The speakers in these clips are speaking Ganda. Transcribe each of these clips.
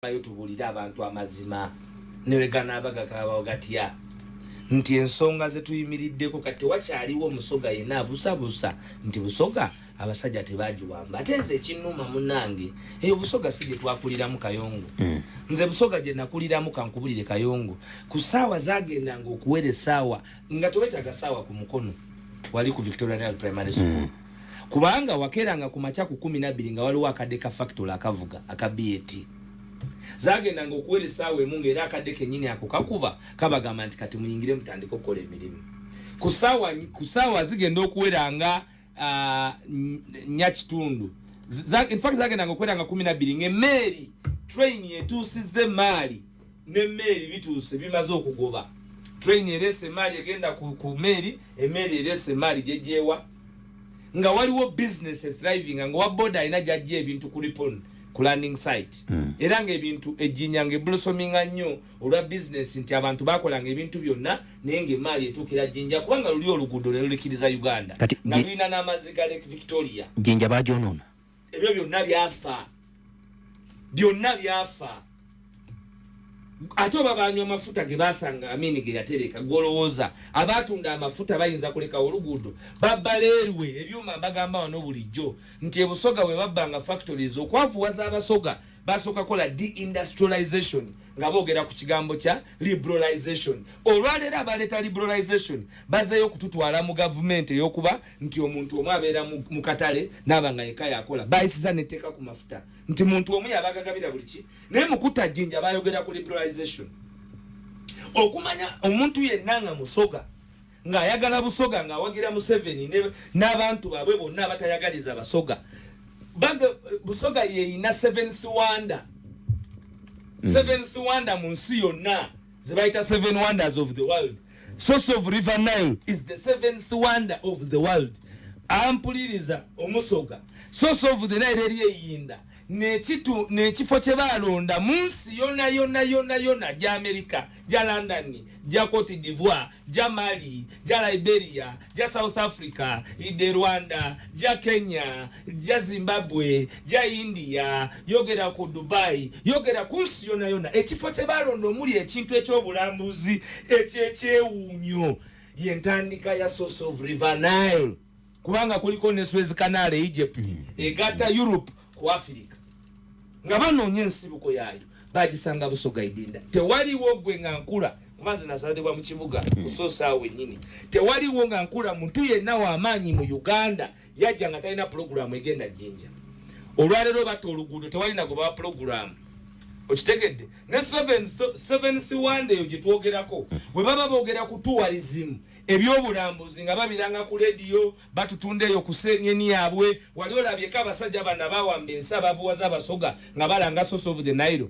ayo tubulira abantu amazima newegana abagakawa gatya nti ensonga ze tuyimiriddeko kati wakyaliwo musoga yena abusabusa nti busoga abasajja tebajiwamba ate nze ekinnuma munnange eyo busoga si gye twakuliramu Kayongo nze busoga gye nakuliramu kankubulire Kayongo ku ssaawa zagendanga okuwera essaawa nga tewetaaga ssaawa ku mukono wali ku Victoria Primary School kubanga wakeranga ku macha ku 12 nga waliwo akadeka factory akavuga akabiyeti zagendanga okuwera essaawa emu ng'era akadeke nyini ako kakuba kabagamba nti kati muyingire mutandika okukola emirimu ku ssaawa zigenda okuweranga nyakitundu in fact zagendanga okuweranga 12 ng'emmeeri train etuusizza emaali n'emmeeri bituuse bimaze okugoba train erese emaali egenda ku meeri emmeeri erese emaali gyegyewa nga waliwo business thriving nga wa boda alina gyajja ebintu ku ripon ku landing site era nga ebintu ejjinya nga blossominga nnyo olwa business nti abantu bakolanga ebintu byonna naye ng'emaali etuukira jjinja kubanga luli oluguudo lero likiriza Uganda nga lulina n'amazzi ga Lake Victoria jjinja bagyonoona ebyo byonna byafa ate oba banywa amafuta ge basanga amini ge yatereka golowooza abatunda amafuta bayinza kuleka oluguudo babaleerwe ebyuma bagamba wano bulijjo nti ebusoga bwe babbanga factories okwavuwaza abasoga basooka kola deindustrialization nga boogera ku kigambo kya liberalization olwaleero abaleeta liberalization bazeeyo okututwala mu gavumenti ey'okuba nti omuntu omu abeera mu katale n'abanga yeka yakola bayisiza netteeka ku mafuta nti muntu omu yabagagabira buli ki naye mu kutajjinja bayogera ku liberalization okumanya omuntu yenna nga musoga ng'ayagala busoga ng'awagira Museveni n'abantu baabwe bonna abatayagaliza basoga busoga yeyina seventh wonder mu nsi yonna ze bayita 7 wonders of the world. Source of River Nile is the 7th wonder of the world. Ampuliriza omusoga source of the Nile eri eyinda n'ekifo kye balonda mu nsi yonna gya America, gya London, gya Cote d'Ivoire, gya Mali, gya Liberia, gya South Africa, ide Rwanda, gya Kenya, gya Zimbabwe, gya India, yogera ku Dubai, yogera ku nsi yonna ekifo kye balonda omuli ekintu ekyobulambuzi ekyewuunyo yentandika ya source of River Nile kubanga kuliko ne Suez Canal Egypt egata Europe ku Africa nga banoonya ensibuko yaayo bagisanga busoga idinda tewaliwo gwe nga nkula kubanze nasalibwa mu kibuga kusoosawo wennyini tewaliwo nga nkula muntu yenna w'amaanyi mu Uganda yajja nga talina pulogulaamu egenda jjinja olwaleero batta oluguudo tewalina gwe baba pulogulaamu okitegedde ne 7th wonder eyo gye twogerako bwe baba boogera ku tourism ebyobulambuzi nga babiranga ku lediyo batutunda eyo ku senyeni yaabwe wali olabyeko abasajja bana bawamba ensi abavuwaza abasoga nga balanga source of the Nile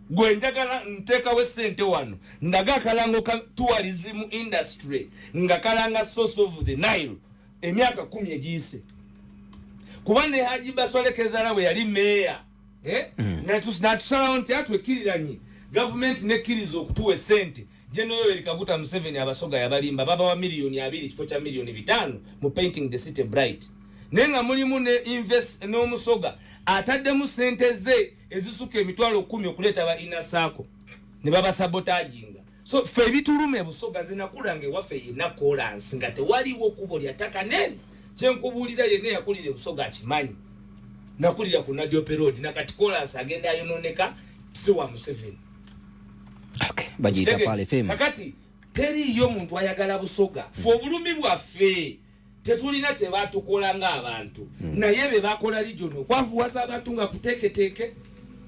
gwe njagala nteekawo essente wano ndaga akalango ka tourism industry nga kalanga source of the Nile emyaka 10 egiyise kuba ne Haji Basolekeza bwe yali meeya natusalawo nti atwekiriranye gavumenti nekkiriza okutuwa essente General Erikaguta Museveni abasoga yabalimba baba wa miliyoni 2 kifo kya miliyoni 5 mu painting the city bright nenga mulimu ne invest n'omusoga ataddemu sente ze ezisuka emitwalo 10 okuleeta ba inasako ne baba sabotaginga so fe bitulume busoga zinakulange wafe yina kolansi nga tewaliwo kubo lyataka neri kyenkubulira yene yakulire busoga akimanyi nakulira ku Nadio Perodi nakati kolansi agenda ayononeka siwa Museveni. Okay, bajita pale fema. Kakati teri yo muntu ayagala busoga. Fo bulumi bwaffe tetulina kye batukolanga abantu. Naye be bakola lijono kwavuwaza abantu nga kuteketeke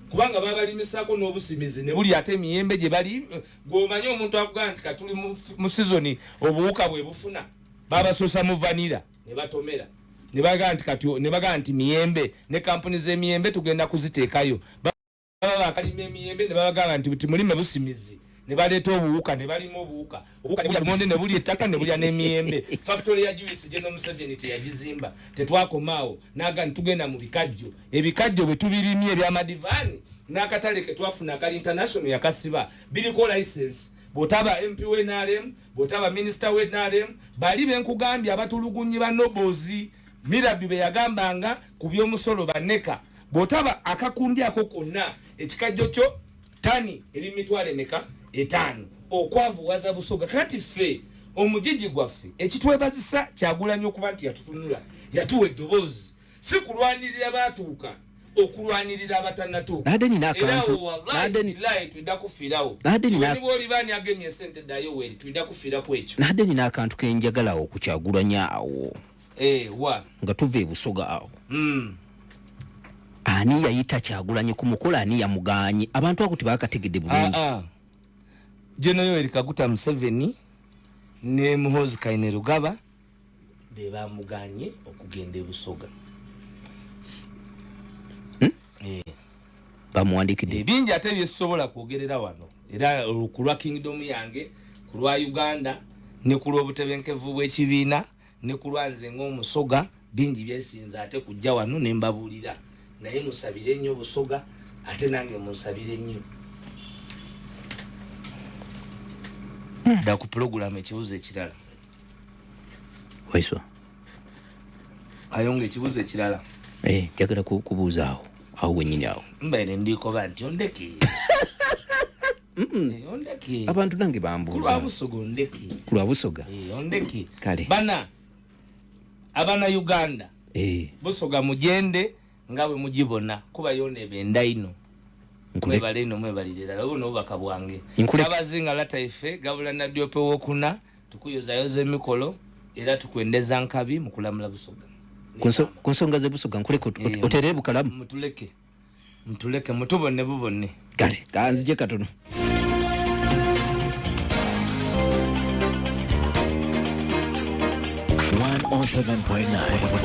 kubanga babalimisako n'obusimizi ne buli ate emiyembe gye bali gomanya omuntu akugamba nti katuli mu season obuwuka bwe bufuna babasosa mu vanilla ne batomera ne baga nti miyembe ne kampuni z'emiyembe tugenda kuziteekayo baba bakalima emiyembe ne babagamba nti mulime busimizi ne baleeta obuwuka ne balima obuwuka ne bulya lumonde ne bulya ettaka ne bulya n'emiyembe factory ya juice General Museveni teyagizimba tetwakomaawo naga ntugenda mu bikajjo ebikajjo bwe tubirimye ebyamadivaani n'akatale ke twafuna akali international yakasiba biriko license botaba MP w'NRM botaba minister w'NRM bali benkugambye abatulugunyi ba nobozi Mirabi be yagambanga ku by'omusolo baneka bw'otaba akakundi ako konna ekikajjo kyo tani eri mitwalo emeka 5 okwavuwaza Busoga. Kati ffe omujiji gwaffe ekitwebazisa Kyagulanyi okuba nti yatutunula yatuwa eddoboozi si kulwanirira baatuuka okulwanirira abatannatuuka. Twidda kufiirawo oli baani agemye esente ddayo weeri twidda kufiirako ekyo. Nadde nina akantu kenjagala awo ku Kyagulanyi awo nga tuva e Busoga awo. Ani yayita Kyagulanyi ku mukola, ani yamuganye? Abantu ako tebakategedde bulungi. General Yoweri Kaguta Museveni ne Muhoozi Kainerugaba be bamuganye okugenda e Busoga. Bamuwandikidde bingi ate byesobola kwogerera wano, era ku lwa kingdom yange, ku lwa Uganda, ne ku lw'obutebenkevu bw'ekibiina, ne ku lwanze ng'Omusoga, bingi byesinza ate kujja wano ne mbabuulira. Naye musabire nnyo Busoga, ate nange munsabire nnyo. Da ku program ekibuzo ekirala. Waiswa. Ayonga ekibuzo ekirala. Njagala kubuuza awo wennyini awo. Mbaire ndikoba nti ondeke. Ondeke. Abantu nange bambuuza. Kulwa Busoga ondeke. Kulwa Busoga. Ondeke. Kale. Bana abana Uganda. Busoga mugende nga bwe mugibona kuba yonebe ndaino. Mwebale ino mwebalirira labo n'obubaka bwange. Kyabazinga lataife gabula na diope wokuna tukuyozayoza emikolo era tukwendeza nkabi mu kulamula Busoga. Ku nsonga ze Busoga nkuleke oterere bukalamu. Mutuleke mutubone bubone. Kale kanzije katono. 107.9